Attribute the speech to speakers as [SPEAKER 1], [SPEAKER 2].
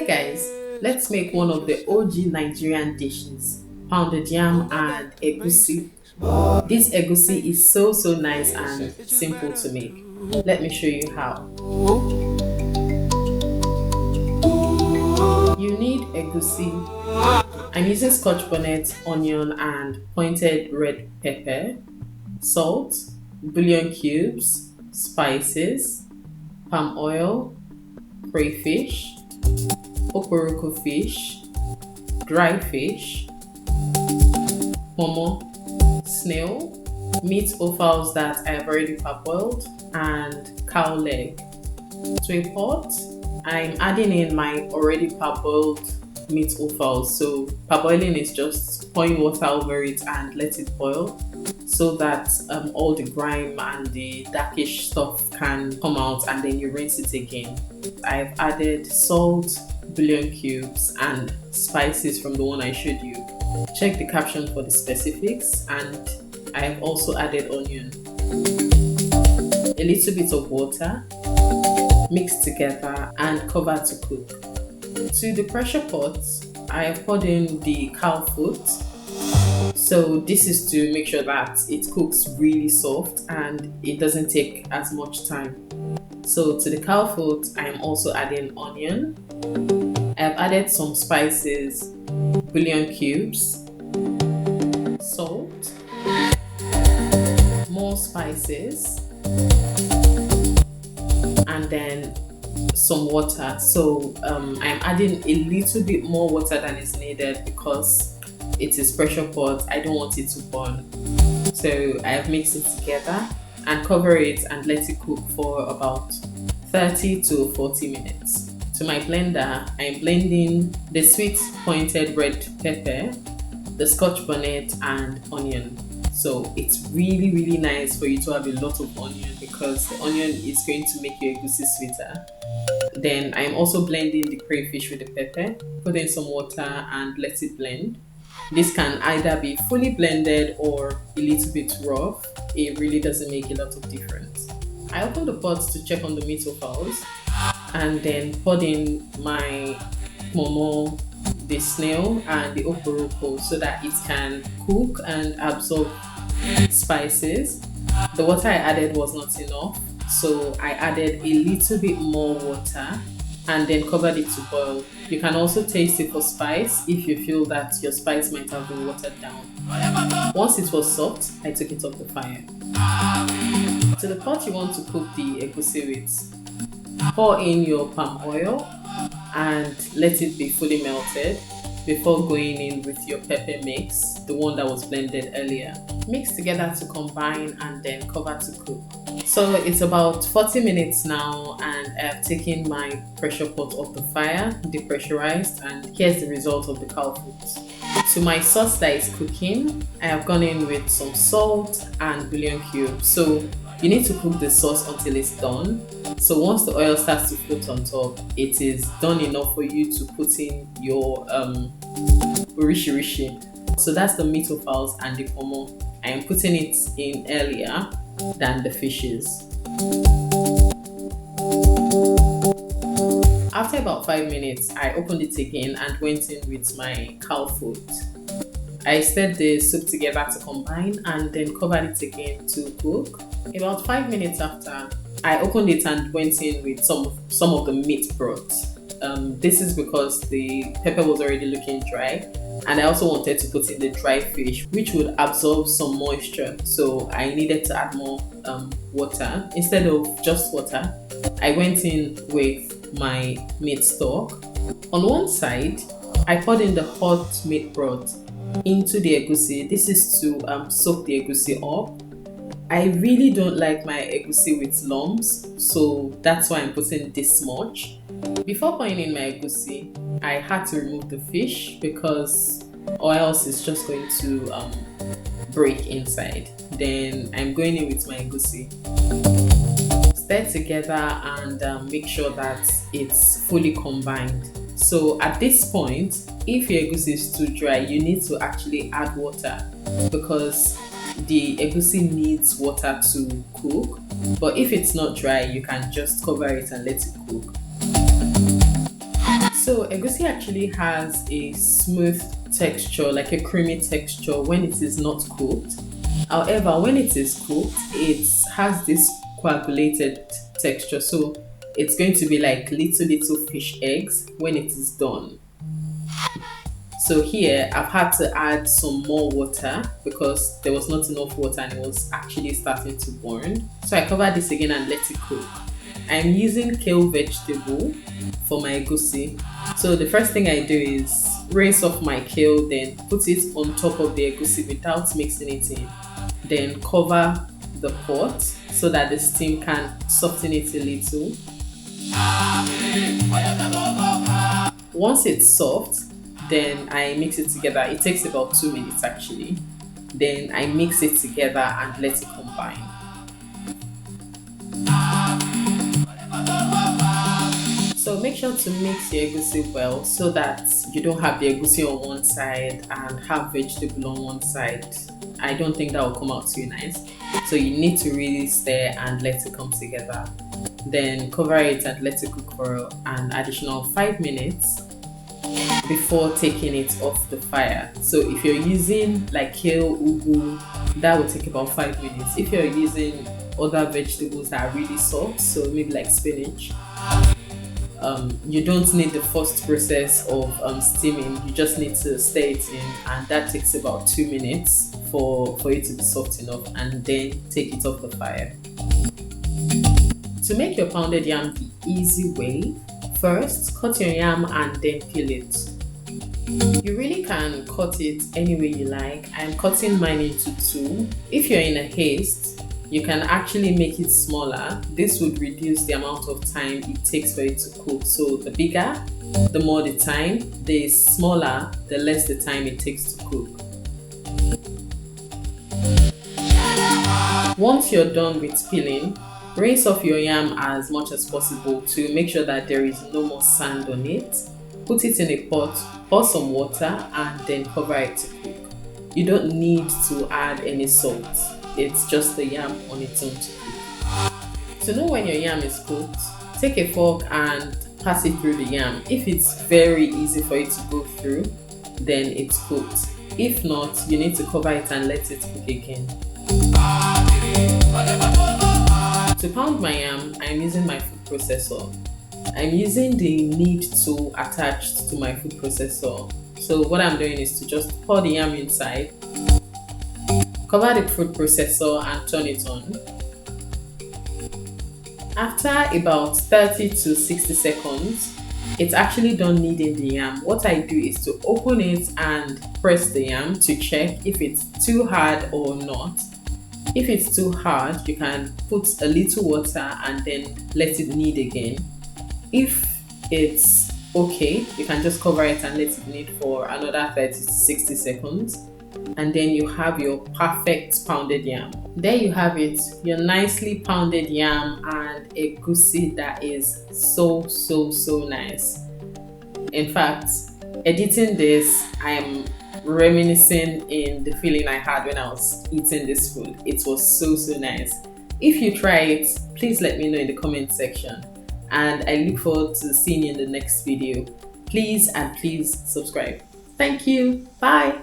[SPEAKER 1] Hey guys, let's make one of the OG Nigerian dishes, pounded yam and egusi. This egusi is so nice and simple to make. Let me show you how. You need egusi. I'm using scotch bonnet, onion and pointed red pepper, salt, bullion cubes, spices, palm oil, crayfish, oporoko fish, dry fish, pomo, snail, meat offals that I have already parboiled, and cow leg. To a pot, I'm adding in my already parboiled meat offals. So parboiling is just pouring water over it and let it boil so that all the grime and the darkish stuff can come out, and then you rinse it again. I've added salt, bullion cubes and spices from the one I showed you. Check the caption for the specifics, and I've also added onion. A little bit of water, mix together and cover to cook. To the pressure pot, I have poured in the cow foot. So this is to make sure that it cooks really soft and it doesn't take as much time. So to the cow foot, I am also adding onion. I've added some spices, bullion cubes, salt, more spices, and then some water. So I'm adding a little bit more water than is needed because it is pressure pot. I don't want it to burn. So I have mixed it together and cover it and let it cook for about 30 to 40 minutes. To my blender, I'm blending the sweet pointed red pepper, the scotch bonnet and onion. So it's really nice for you to have a lot of onion because the onion is going to make your egusi sweeter. Then I'm also blending the crayfish with the pepper, put in some water and let it blend. This can either be fully blended or a little bit rough. It really doesn't make a lot of difference. I opened the pot to check on the meat offals and then poured in my pomo, the snail and the oporoko so that it can cook and absorb spices. The water I added was not enough, so I added a little bit more water and then covered it to boil. You can also taste it for spice if you feel that your spice might have been watered down. Once it was soft, I took it off the fire. To the pot you want to cook the egusi with, pour in your palm oil and let it be fully melted before going in with your pepper mix, the one that was blended earlier. Mix together to combine and then cover to cook. So it's about 40 minutes now and I have taken my pressure pot off the fire, depressurized, and here's the result of the cow foot. To my sauce that is cooking, I have gone in with some salt and bullion cubes. So you need to cook the sauce until it's done. So once the oil starts to float on top, it is done enough for you to put in your rishi. So that's the meat offals and the pomo. I am putting it in earlier than the fishes. After about 5 minutes, I opened it again and went in with my cow foot. I stirred the soup together to combine and then covered it again to cook. About 5 minutes after, I opened it and went in with some of the meat broth. This is because the pepper was already looking dry, and I also wanted to put in the dry fish, which would absorb some moisture. So I needed to add more water. Instead of just water, I went in with my meat stock. On one side, I poured in the hot meat broth into the egusi. This is to soak the egusi up. I really don't like my egusi with lumps, so that's why I'm putting this much. Before pouring in my egusi, I had to remove the fish because or else it's just going to break inside. Then I'm going in with my egusi. Stir together and make sure that it's fully combined. So at this point, if your egusi is too dry, you need to actually add water because the egusi needs water to cook. But if it's not dry, you can just cover it and let it cook. So So egusi actually has a smooth texture, like a creamy texture when it is not cooked. However, when it is cooked, it has this coagulated texture. So it's going to be like little fish eggs when it is done. So here I've had to add some more water because there was not enough water and it was actually starting to burn. So I cover this again and let it cook. I'm using kale vegetable for my egusi. So the first thing I do is rinse off my kale, then put it on top of the egusi without mixing it in. Then cover the pot so that the steam can soften it a little. Once it's soft, then I mix it together. It takes about 2 minutes actually. Then I mix it together and let it combine. So make sure to mix your egusi well so that you don't have the egusi on one side and have vegetable on one side. I don't think that will come out too nice. So you need to really stir and let it come together. Then cover it and let it cook for an additional 5 minutes before taking it off the fire. So if you're using like kale, ugu, that will take about 5 minutes. If you're using other vegetables that are really soft, so maybe like spinach, you don't need the first process of steaming. You just need to stir it in, and that takes about 2 minutes for it to be soft enough, and then take it off the fire. To make your pounded yam the easy way, first cut your yam and then peel it. You really can cut it any way you like. I'm cutting mine into 2. If you're in a haste, you can actually make it smaller. This would reduce the amount of time it takes for it to cook. So the bigger, the more the time. The smaller, the less the time it takes to cook. Once you're done with peeling, rinse off your yam as much as possible to make sure that there is no more sand on it. Put it in a pot, pour some water, and then cover it to cook. You don't need to add any salt. It's just the yam on its own to cook. To know when your yam is cooked, take a fork and pass it through the yam. If it's very easy for it to go through, then it's cooked. If not, you need to cover it and let it cook again. To pound my yam, I'm using my food processor. I'm using the knead tool attached to my food processor. So what I'm doing is to just pour the yam inside, cover the food processor and turn it on. After about 30 to 60 seconds, it's actually done kneading the yam. What I do is to open it and press the yam to check if it's too hard or not. If it's too hard, you can put a little water and then let it knead again. If it's okay, you can just cover it and let it knead for another 30 to 60 seconds. And then you have your perfect pounded yam. There you have it, your nicely pounded yam and egusi that is so nice. In fact, editing this, I'm reminiscing in the feeling I had when I was eating this food. It was so nice. If you try it, please let me know in the comment section, and I look forward to seeing you in the next video. Please subscribe. Thank you. Bye.